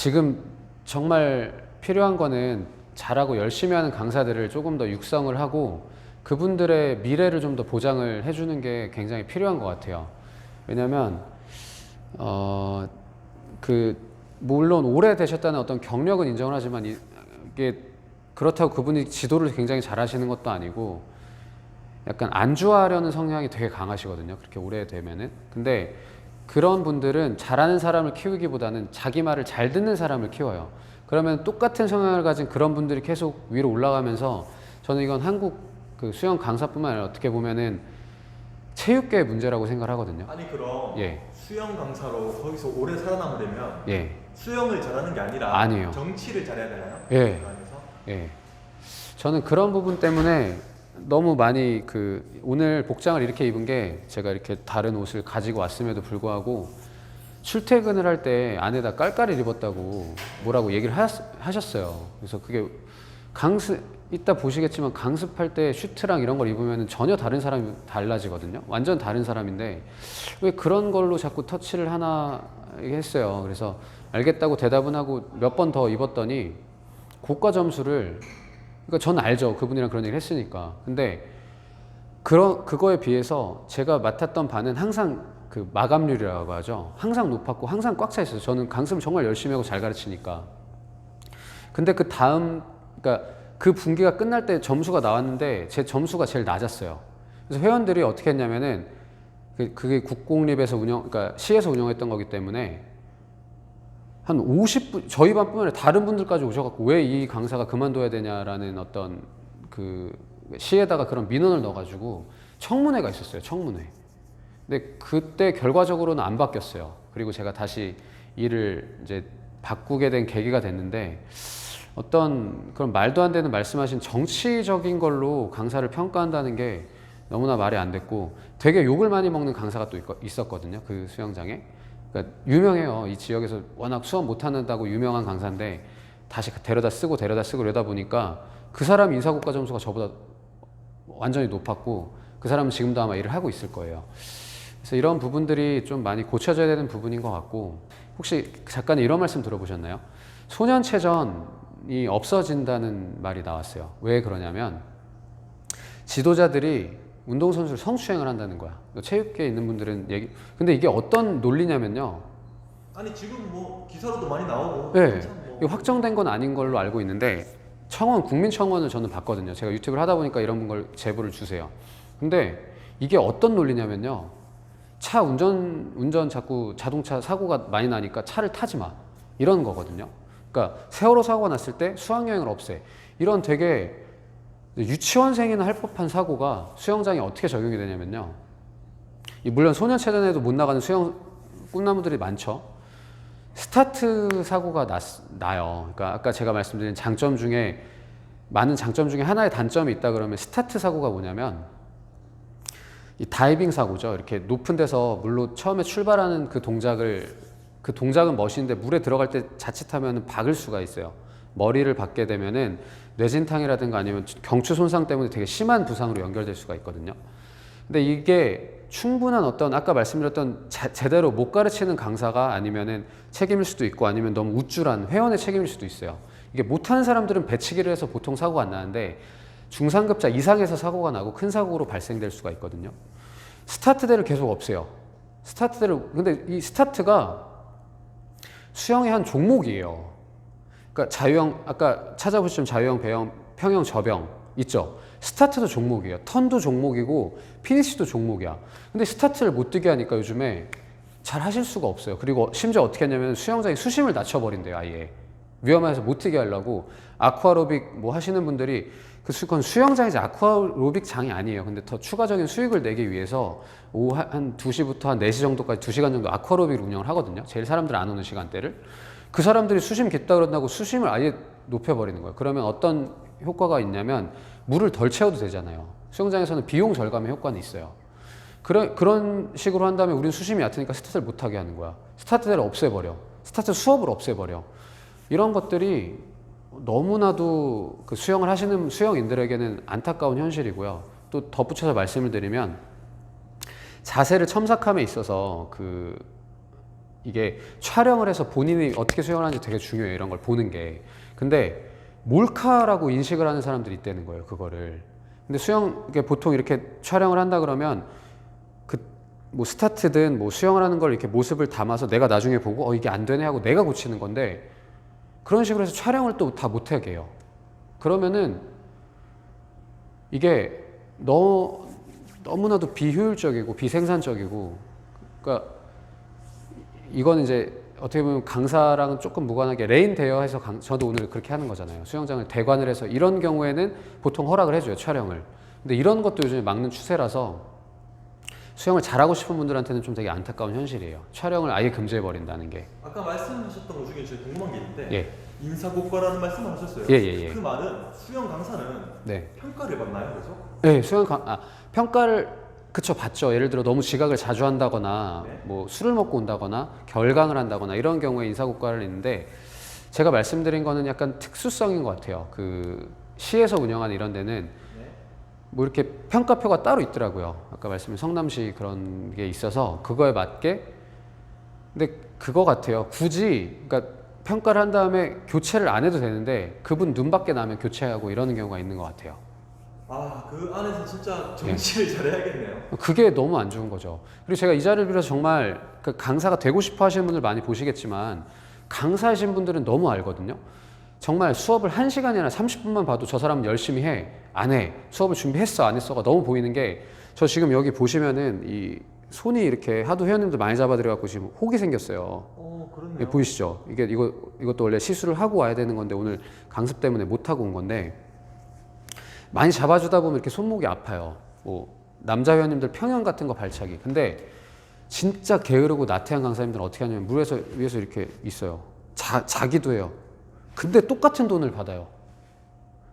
지금 정말 필요한 거는 잘하고 열심히 하는 강사들을 조금 더 육성을 하고 그분들의 미래를 좀 더 보장을 해주는 게 굉장히 필요한 것 같아요. 왜냐면 그 물론 오래되셨다는 어떤 경력은 인정을 하지만 이게 그렇다고 그분이 지도를 굉장히 잘하시는 것도 아니고 약간 안주하려는 성향이 되게 강하시거든요. 그렇게 오래되면은. 근데 그런 분들은 잘하는 사람을 키우기보다는 자기 말을 잘 듣는 사람을 키워요. 그러면 똑같은 성향을 가진 그런 분들이 계속 위로 올라가면서 저는 이건 한국 그 수영 강사뿐만 아니라 어떻게 보면은 체육계의 문제라고 생각을 하거든요. 아니 그럼 예. 수영 강사로 거기서 오래 살아남으려면 예. 수영을 잘하는 게 아니라 아니에요. 정치를 잘해야 되나요? 예. 그 안에서? 예. 저는 그런 부분 때문에 너무 많이 오늘 복장을 이렇게 입은 게 제가 이렇게 다른 옷을 가지고 왔음에도 불구하고 출퇴근을 할 때 안에다 깔깔이를 입었다고 뭐라고 얘기를 하셨어요. 그래서 그게 이따 보시겠지만 강습할 때 슈트랑 이런 걸 입으면 전혀 다른 사람이 달라지거든요. 완전 다른 사람인데 왜 그런 걸로 자꾸 터치를 하나 했어요. 그래서 알겠다고 대답은 하고 몇 번 더 입었더니 고가 점수를, 그러니까 저는 알죠. 그분이랑 그런 얘기를 했으니까. 근데 그거에 비해서 제가 맡았던 반은 항상 그 마감률이라고 하죠. 항상 높았고 항상 꽉 차 있어요. 저는 강습을 정말 열심히 하고 잘 가르치니까. 근데 그러니까 그 분기가 끝날 때 점수가 나왔는데 제 점수가 제일 낮았어요. 그래서 회원들이 어떻게 했냐면은 그게 국공립에서 그러니까 시에서 운영했던 거기 때문에 한 50분, 저희 반뿐만 아니라 다른 분들까지 오셔갖고 왜 이 강사가 그만둬야 되냐라는 어떤 그 시에다가 그런 민원을 넣어가지고 청문회가 있었어요. 청문회. 근데 그때 결과적으로는 안 바뀌었어요. 그리고 제가 다시 일을 이제 바꾸게 된 계기가 됐는데 어떤 그런 말도 안 되는 말씀하신 정치적인 걸로 강사를 평가한다는 게 너무나 말이 안 됐고 되게 욕을 많이 먹는 강사가 또 있었거든요. 그 수영장에. 그러니까 유명해요. 이 지역에서 워낙 수업 못한다고 유명한 강사인데 다시 데려다 쓰고 이러다 보니까 그 사람 인사고과 점수가 저보다 완전히 높았고 그 사람은 지금도 아마 일을 하고 있을 거예요. 그래서 이런 부분들이 좀 많이 고쳐져야 되는 부분인 것 같고, 혹시 잠깐 이런 말씀 들어보셨나요? 소년체전이 없어진다는 말이 나왔어요. 왜 그러냐면 지도자들이 운동선수를 성추행을 한다는 거야. 체육계에 있는 분들은 근데 이게 어떤 논리냐면요. 아니 지금 뭐 기사로도 많이 나오고 네. 뭐. 이게 확정된 건 아닌 걸로 알고 있는데 국민청원을 저는 봤거든요. 제가 유튜브를 하다 보니까 이런 걸 제보를 주세요. 근데 이게 어떤 논리냐면요. 운전 자꾸 자동차 사고가 많이 나니까 차를 타지 마. 이런 거거든요. 그러니까 세월호 사고가 났을 때 수학여행을 없애. 이런 되게 유치원생이나 할 법한 사고가 수영장에 어떻게 적용이 되냐면요. 물론 소년체전에도 못 나가는 수영 꿈나무들이 많죠. 스타트 사고가 나요. 그러니까 아까 제가 말씀드린 많은 장점 중에 하나의 단점이 있다 그러면 스타트 사고가 뭐냐면 이 다이빙 사고죠. 이렇게 높은 데서 물로 처음에 출발하는 그 동작은 멋있는데 물에 들어갈 때 자칫하면 박을 수가 있어요. 머리를 박게 되면은 뇌진탕이라든가 아니면 경추 손상 때문에 되게 심한 부상으로 연결될 수가 있거든요. 근데 이게 충분한 어떤 아까 말씀드렸던 제대로 못 가르치는 강사가 아니면은 책임일 수도 있고 아니면 너무 우쭐한 회원의 책임일 수도 있어요. 이게 못하는 사람들은 배치기를 해서 보통 사고가 안 나는데 중상급자 이상에서 사고가 나고 큰 사고로 발생될 수가 있거든요. 스타트대를 계속 없애요. 근데 이 스타트가 수영의 한 종목이에요. 그러니까 자유형, 아까 찾아보시면 자유형, 배영, 평영, 저병 있죠. 스타트도 종목이에요. 턴도 종목이고 피니시도 종목이야. 근데 스타트를 못 뛰게 하니까 요즘에 잘 하실 수가 없어요. 그리고 심지어 어떻게 하냐면 수영장에 수심을 낮춰버린대요. 아예 위험해서 못 뛰게 하려고. 아쿠아로빅 뭐 하시는 분들이 그건 수영장이지 아쿠아로빅 장이 아니에요. 근데 더 추가적인 수익을 내기 위해서 오후 한 2시부터 한 4시 정도까지 2시간 정도 아쿠아로빅 운영을 하거든요. 제일 사람들 안 오는 시간대를. 그 사람들이 수심 깊다 그런다고 수심을 아예 높여버리는 거예요. 그러면 어떤 효과가 있냐면 물을 덜 채워도 되잖아요. 수영장에서는 비용 절감의 효과는 있어요. 그런 식으로 한다면 우리는 수심이 얕으니까 스타트를 못하게 하는 거야. 스타트를 없애버려. 스타트 수업을 없애버려. 이런 것들이 너무나도 그 수영을 하시는 수영인들에게는 안타까운 현실이고요. 또 덧붙여서 말씀을 드리면 자세를 첨삭함에 있어서 이게 촬영을 해서 본인이 어떻게 수영을 하는지 되게 중요해요. 이런 걸 보는 게. 근데 몰카라고 인식을 하는 사람들이 있다는 거예요. 그거를. 근데 수영 이게 보통 이렇게 촬영을 한다 그러면 그 뭐 스타트든 뭐 수영을 하는 걸 이렇게 모습을 담아서 내가 나중에 보고 이게 안 되네 하고 내가 고치는 건데 그런 식으로 해서 촬영을 또 다 못하게 해요. 그러면은 이게 너무나도 비효율적이고 비생산적이고 그러니까 이거는 이제 어떻게 보면 강사랑은 조금 무관하게 레인 대여해서 저도 오늘 그렇게 하는 거잖아요. 수영장을 대관을 해서 이런 경우에는 보통 허락을 해줘요. 촬영을. 근데 이런 것도 요즘에 막는 추세라서 수영을 잘하고 싶은 분들한테는 좀 되게 안타까운 현실이에요. 촬영을 아예 금지해버린다는 게. 아까 말씀하셨던 것 중에 제가 궁금한 게 있는데 예. 인사고과라는 말씀을 하셨어요. 예. 그 말은 수영 강사는 네. 평가를 받나요, 그래서? 네, 평가를 그쵸 받죠. 예를 들어 너무 지각을 자주 한다거나 네. 뭐 술을 먹고 온다거나 결강을 한다거나 이런 경우에 인사고과를 있는데 제가 말씀드린 거는 약간 특수성인 것 같아요. 그 시에서 운영하는 이런 데는 네. 뭐 이렇게 평가표가 따로 있더라고요. 아까 말씀드린 성남시 그런 게 있어서 그거에 맞게 근데 그거 같아요. 굳이 그러니까 평가를 한 다음에 교체를 안 해도 되는데 그분 눈밖에 나면 교체하고 이러는 경우가 있는 것 같아요. 아, 그 안에서 진짜 정치를 잘해야겠네요. 그게 너무 안 좋은 거죠. 그리고 제가 이 자리를 빌어서 정말 그 강사가 되고 싶어 하시는 분들 많이 보시겠지만 강사하신 분들은 너무 알거든요. 정말 수업을 1시간이나 30분만 봐도 저 사람은 열심히 해, 안 해, 수업을 준비했어, 안 했어가 너무 보이는 게 저 지금 여기 보시면은 이 손이 이렇게 하도 회원님들 많이 잡아드려갖고 지금 혹이 생겼어요. 그렇네요. 이게 보이시죠? 이것도 원래 시술을 하고 와야 되는 건데 오늘 강습 때문에 못 하고 온 건데 많이 잡아주다 보면 이렇게 손목이 아파요. 뭐 남자 회원님들 평형 같은 거 발차기. 근데 진짜 게으르고 나태한 강사님들은 어떻게 하냐면 위에서 이렇게 있어요. 자기도 해요. 근데 똑같은 돈을 받아요.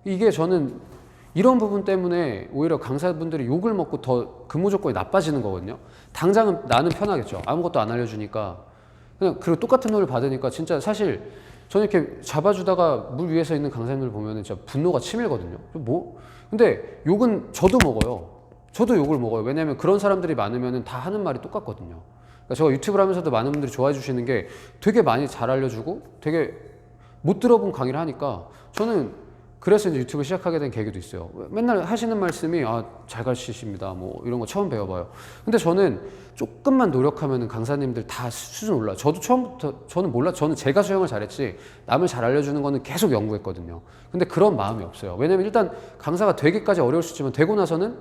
이게 저는 이런 부분 때문에 오히려 강사분들이 욕을 먹고 더 근무 조건이 나빠지는 거거든요. 당장은 나는 편하겠죠. 아무것도 안 알려주니까 그냥 그리고 똑같은 돈을 받으니까 진짜 사실 저는 이렇게 잡아주다가 물 위에서 있는 강사님들 보면은 진짜 분노가 치밀거든요. 근데 욕은 저도 먹어요. 저도 욕을 먹어요. 왜냐면 그런 사람들이 많으면은 다 하는 말이 똑같거든요. 그러니까 제가 유튜브를 하면서도 많은 분들이 좋아해 주시는 게 되게 많이 잘 알려주고 되게 못 들어본 강의를 하니까 저는 그래서 이제 유튜브 시작하게 된 계기도 있어요. 맨날 하시는 말씀이 잘 가르치십니다. 뭐 이런 거 처음 배워봐요. 근데 저는 조금만 노력하면 강사님들 다 수준 올라. 저도 처음부터 저는 몰라. 저는 제가 수영을 잘했지 남을 잘 알려주는 거는 계속 연구했거든요. 근데 그런 마음이 없어요. 왜냐면 일단 강사가 되기까지 어려울 수 있지만 되고 나서는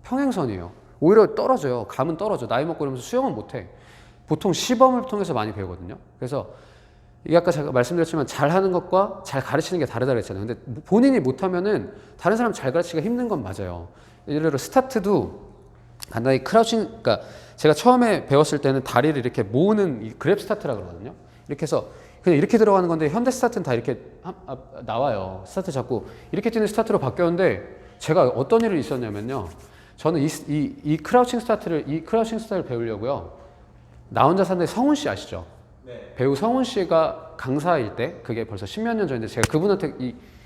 평행선이에요. 오히려 떨어져요. 감은 떨어져. 나이 먹고 이러면서 수영은 못해. 보통 시범을 통해서 많이 배우거든요. 그래서 이게 아까 제가 말씀드렸지만 잘하는 것과 잘 가르치는 게 다르다고 했잖아요. 근데 본인이 못하면은 다른 사람 잘 가르치기가 힘든 건 맞아요. 예를 들어 스타트도 간단히 크라우칭, 그러니까 제가 처음에 배웠을 때는 다리를 이렇게 모으는 이 그랩 스타트라 그러거든요. 이렇게 해서 그냥 이렇게 들어가는 건데 현대 스타트는 다 이렇게 나와요. 스타트 잡고 이렇게 뛰는 스타트로 바뀌었는데 제가 어떤 일이 있었냐면요. 저는 이 크라우칭 스타트를 배우려고요. 나 혼자 사는데 성훈 씨 아시죠? 네. 배우 성훈 씨가 강사일 때 그게 벌써 10몇 년 전인데 제가 그분한테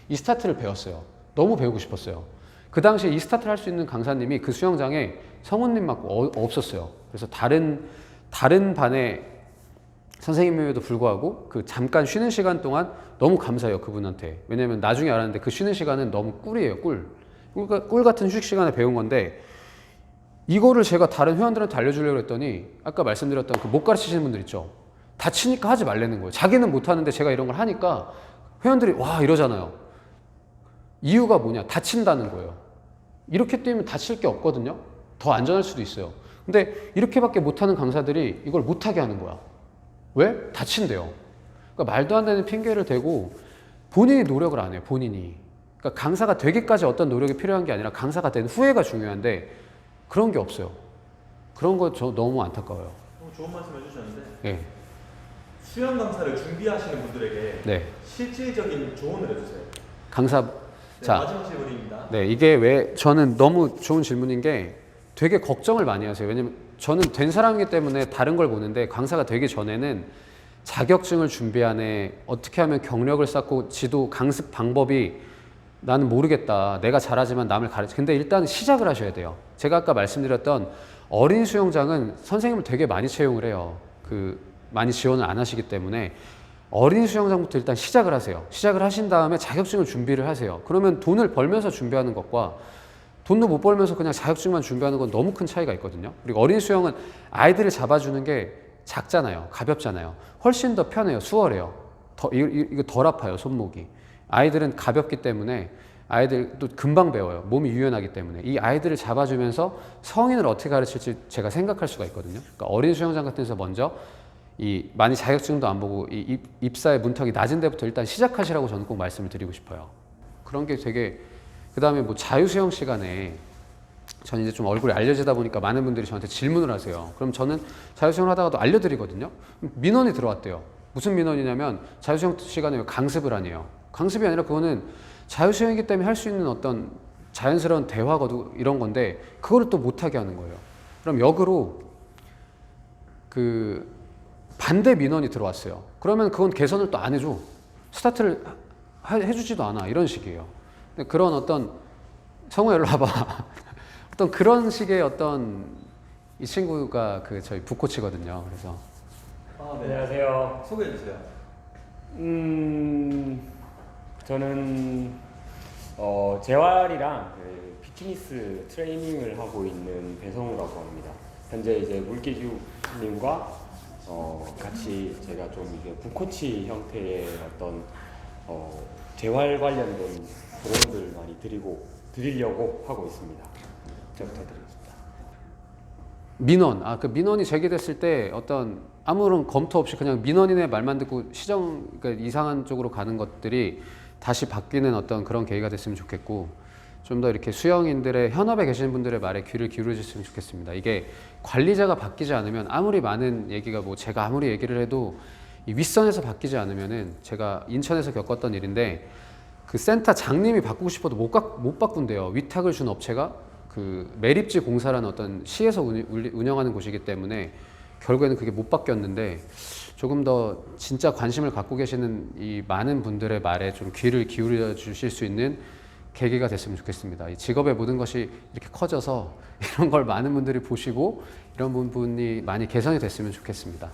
이 스타트를 배웠어요. 너무 배우고 싶었어요. 그 당시에 이 스타트를 할 수 있는 강사님이 그 수영장에 성훈님 맞고 없었어요. 그래서 다른 반의 선생님임에도 불구하고 그 잠깐 쉬는 시간 동안 너무 감사해요. 그분한테. 왜냐면 나중에 알았는데 그 쉬는 시간은 너무 꿀이에요. 꿀 같은 휴식 시간에 배운 건데 이거를 제가 다른 회원들한테 알려주려고 했더니 아까 말씀드렸던 그 못 가르치시는 분들 있죠. 다치니까 하지 말라는 거예요. 자기는 못하는데 제가 이런 걸 하니까 회원들이 와 이러잖아요. 이유가 뭐냐? 다친다는 거예요. 이렇게 뛰면 다칠 게 없거든요. 더 안전할 수도 있어요. 근데 이렇게밖에 못하는 강사들이 이걸 못하게 하는 거야. 왜? 다친대요. 그러니까 말도 안 되는 핑계를 대고 본인이 노력을 안 해요. 본인이. 그러니까 강사가 되기까지 어떤 노력이 필요한 게 아니라 강사가 된 후회가 중요한데 그런 게 없어요. 그런 거 저 너무 안타까워요. 좋은 말씀 해주셨는데 예. 수영 강사를 준비하시는 분들에게 네. 실질적인 조언을 해주세요. 강사 네, 자, 마지막 질문입니다. 네, 이게 왜 저는 너무 좋은 질문인 게 되게 걱정을 많이 하세요. 왜냐면 저는 된 사람이기 때문에 다른 걸 보는데 강사가 되기 전에는 자격증을 준비하네, 어떻게 하면 경력을 쌓고 지도 강습 방법이 나는 모르겠다. 내가 잘하지만 남을 가르쳐. 근데 일단 시작을 하셔야 돼요. 제가 아까 말씀드렸던 어린 수영장은 선생님을 되게 많이 채용을 해요. 그 많이 지원을 안 하시기 때문에 어린이 수영장부터 일단 시작을 하세요. 시작을 하신 다음에 자격증을 준비를 하세요. 그러면 돈을 벌면서 준비하는 것과 돈도 못 벌면서 그냥 자격증만 준비하는 건 너무 큰 차이가 있거든요. 그리고 어린이 수영은 아이들을 잡아주는 게 작잖아요. 가볍잖아요. 훨씬 더 편해요. 수월해요. 이거 덜 아파요. 손목이. 아이들은 가볍기 때문에 아이들도 금방 배워요. 몸이 유연하기 때문에. 이 아이들을 잡아주면서 성인을 어떻게 가르칠지 제가 생각할 수가 있거든요. 그러니까 어린이 수영장 같은 데서 먼저 많이 자격증도 안 보고 입사의 문턱이 낮은 데부터 일단 시작하시라고 저는 꼭 말씀을 드리고 싶어요. 그런 게 되게, 그 다음에 뭐 자유수영 시간에 저는 이제 좀 얼굴이 알려지다 보니까 많은 분들이 저한테 질문을 하세요. 그럼 저는 자유수영을 하다가도 알려드리거든요. 민원이 들어왔대요. 무슨 민원이냐면 자유수영 시간에 왜 강습을 하네요. 강습이 아니라 그거는 자유수영이기 때문에 할 수 있는 어떤 자연스러운 대화거도 이런 건데 그거를 또 못하게 하는 거예요. 그럼 역으로 그 반대 민원이 들어왔어요. 그러면 그건 개선을 또 안 해줘. 스타트를 해주지도 않아. 이런 식이에요. 근데 그런 어떤, 성우야 일로 와봐. 어떤 그런 식의 어떤, 이 친구가 그 저희 부코치거든요. 그래서 아, 네. 안녕하세요. 소개해 주세요. 저는 재활이랑 그 피트니스 트레이닝을 하고 있는 배성우라고 합니다. 현재 이제 물기주님과 같이 제가 좀 이제 부코치 형태의 어떤 재활 관련된 조언들 많이 드리려고 하고 있습니다. 잘 부탁드리겠습니다. 민원, 그 민원이 제기됐을 때 어떤 아무런 검토 없이 그냥 민원인의 말만 듣고 그러니까 이상한 쪽으로 가는 것들이 다시 바뀌는 어떤 그런 계기가 됐으면 좋겠고, 좀 더 이렇게 수영인들의 현업에 계신 분들의 말에 귀를 기울여주셨으면 좋겠습니다. 이게 관리자가 바뀌지 않으면 아무리 많은 얘기가 제가 아무리 얘기를 해도 이 윗선에서 바뀌지 않으면은, 제가 인천에서 겪었던 일인데 그 센터 장님이 바꾸고 싶어도 못 바꾼대요. 위탁을 준 업체가 그 매립지 공사라는 어떤 시에서 운영하는 곳이기 때문에 결국에는 그게 못 바뀌었는데, 조금 더 진짜 관심을 갖고 계시는 이 많은 분들의 말에 좀 귀를 기울여 주실 수 있는 계기가 됐으면 좋겠습니다. 이 직업의 모든 것이 이렇게 커져서 이런 걸 많은 분들이 보시고 이런 부분이 많이 개선이 됐으면 좋겠습니다.